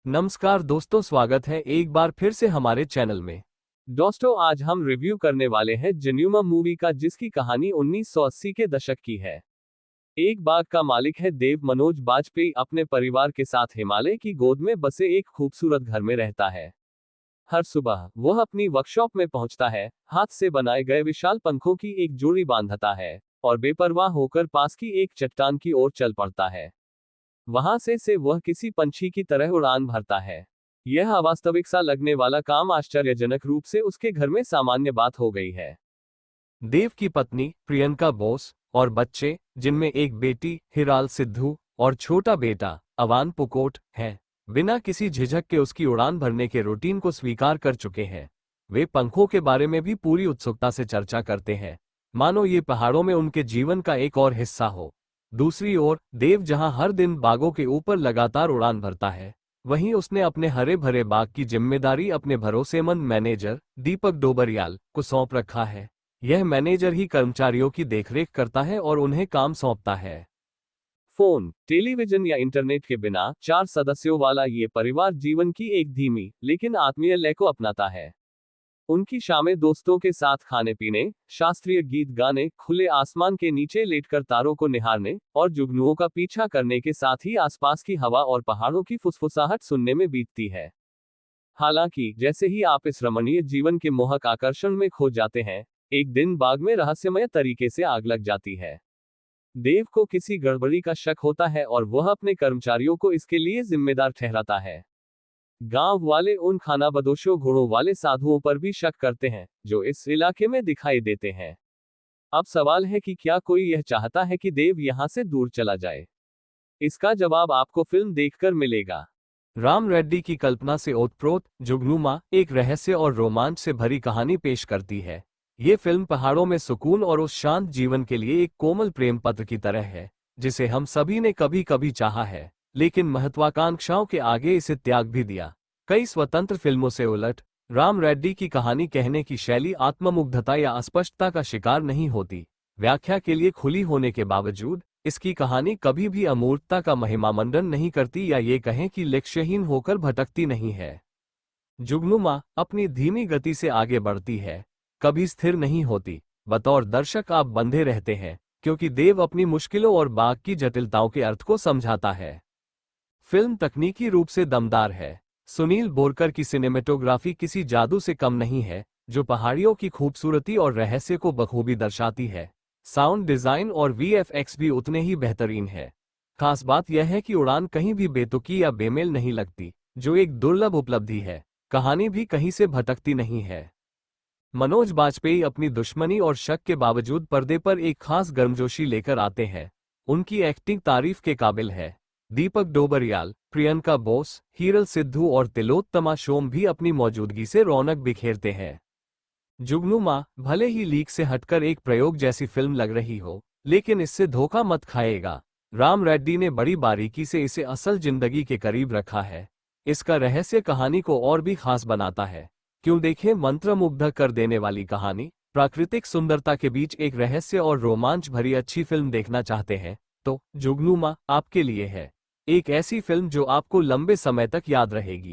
नमस्कार दोस्तों, स्वागत है एक बार फिर से हमारे चैनल में। दोस्तों, आज हम रिव्यू करने वाले हैं जन्युमा मूवी का, जिसकी कहानी 1980 के दशक की है। एक बाग का मालिक है देव मनोज बाजपेयी अपने परिवार के साथ हिमालय की गोद में बसे एक खूबसूरत घर में रहता है। हर सुबह वह अपनी वर्कशॉप में पहुंचता है, हाथ से बनाए गए विशाल पंखों की एक जोड़ी बांधता है और बेपरवाह होकर पास की एक चट्टान की ओर चल पड़ता है। वहां से वह किसी पंछी की तरह उड़ान भरता है। यह अवास्तविक सा लगने वाला काम आश्चर्यजनक रूप से उसके घर में सामान्य बात हो गई है। देव की पत्नी प्रियंका बोस और बच्चे, जिनमें एक बेटी हिराल सिद्धू और छोटा बेटा अवान पुकोट है, बिना किसी झिझक के उसकी उड़ान भरने के रूटीन को स्वीकार कर चुके हैं। वे पंखों के बारे में भी पूरी उत्सुकता से चर्चा करते हैं, मानो ये पहाड़ों में उनके जीवन का एक और हिस्सा हो। दूसरी ओर देव जहां हर दिन बागों के ऊपर लगातार उड़ान भरता है, वहीं उसने अपने हरे भरे बाग की जिम्मेदारी अपने भरोसेमंद मैनेजर दीपक डोबरियाल को सौंप रखा है। यह मैनेजर ही कर्मचारियों की देखरेख करता है और उन्हें काम सौंपता है। फोन, टेलीविजन या इंटरनेट के बिना 4 सदस्यों वाला ये परिवार जीवन की एक धीमी लेकिन आत्मीय लय को अपनाता है। उनकी शामें दोस्तों के साथ खाने पीने, शास्त्रीय गीत गाने, खुले आसमान के नीचे लेटकर तारों को निहारने और जुगनुओं का पीछा करने के साथ ही आसपास की हवा और पहाड़ों की फुसफुसाहट सुनने में बीतती है। हालांकि जैसे ही आप इस रमणीय जीवन के मोहक आकर्षण में खो जाते हैं, एक दिन बाग में रहस्यमय तरीके से आग लग जाती है। देव को किसी गड़बड़ी का शक होता है और वह अपने कर्मचारियों को इसके लिए जिम्मेदार ठहराता है। गांव वाले उन खानाबदोशों घोड़ों वाले साधुओं पर भी शक करते हैं जो इस इलाके में दिखाई देते हैं। अब सवाल है कि क्या कोई यह चाहता है कि देव यहां से दूर चला जाए? इसका जवाब आपको फिल्म देखकर मिलेगा। राम रेड्डी की कल्पना से ओतप्रोत जुगनुमा एक रहस्य और रोमांच से भरी कहानी पेश करती है। ये फिल्म पहाड़ों में सुकून और उस शांत जीवन के लिए एक कोमल प्रेम पत्र की तरह है, जिसे हम सभी ने कभी कभी चाहा है, लेकिन महत्वाकांक्षाओं के आगे इसे त्याग भी दिया। कई स्वतंत्र फिल्मों से उलट, राम रेड्डी की कहानी कहने की शैली आत्ममुग्धता या अस्पष्टता का शिकार नहीं होती। व्याख्या के लिए खुली होने के बावजूद इसकी कहानी कभी भी अमूर्तता का महिमामंडन नहीं करती या ये कहें कि लक्ष्यहीन होकर भटकती नहीं है। जुगनुमा अपनी धीमी गति से आगे बढ़ती है, कभी स्थिर नहीं होती। बतौर दर्शक आप बंधे रहते हैं, क्योंकि देव अपनी मुश्किलों और बाग की जटिलताओं के अर्थ को समझाता है। फिल्म तकनीकी रूप से दमदार है। सुनील बोरकर की सिनेमेटोग्राफी किसी जादू से कम नहीं है, जो पहाड़ियों की खूबसूरती और रहस्य को बखूबी दर्शाती है। साउंड डिजाइन और वीएफएक्स भी उतने ही बेहतरीन है। खास बात यह है कि उड़ान कहीं भी बेतुकी या बेमेल नहीं लगती, जो एक दुर्लभ उपलब्धि है। कहानी भी कहीं से भटकती नहीं है। मनोज बाजपेयी अपनी दुश्मनी और शक के बावजूद पर्दे पर एक खास गर्मजोशी लेकर आते हैं। उनकी एक्टिंग तारीफ के काबिल है। दीपक डोबरियाल, प्रियंका बोस, हीरल सिद्धू और तिलोत्तमा शोम भी अपनी मौजूदगी से रौनक बिखेरते हैं। जुगनुमा भले ही लीक से हटकर एक प्रयोग जैसी फिल्म लग रही हो, लेकिन इससे धोखा मत खाएगा। राम रेड्डी ने बड़ी बारीकी से इसे असल जिंदगी के करीब रखा है। इसका रहस्य कहानी को और भी खास बनाता है। क्यों देखें मंत्रमुग्ध कर देने वाली कहानी। प्राकृतिक सुंदरता के बीच एक रहस्य और रोमांच भरी अच्छी फिल्म देखना चाहते हैं तो जुगनुमा आपके लिए है। एक ऐसी फिल्म जो आपको लंबे समय तक याद रहेगी।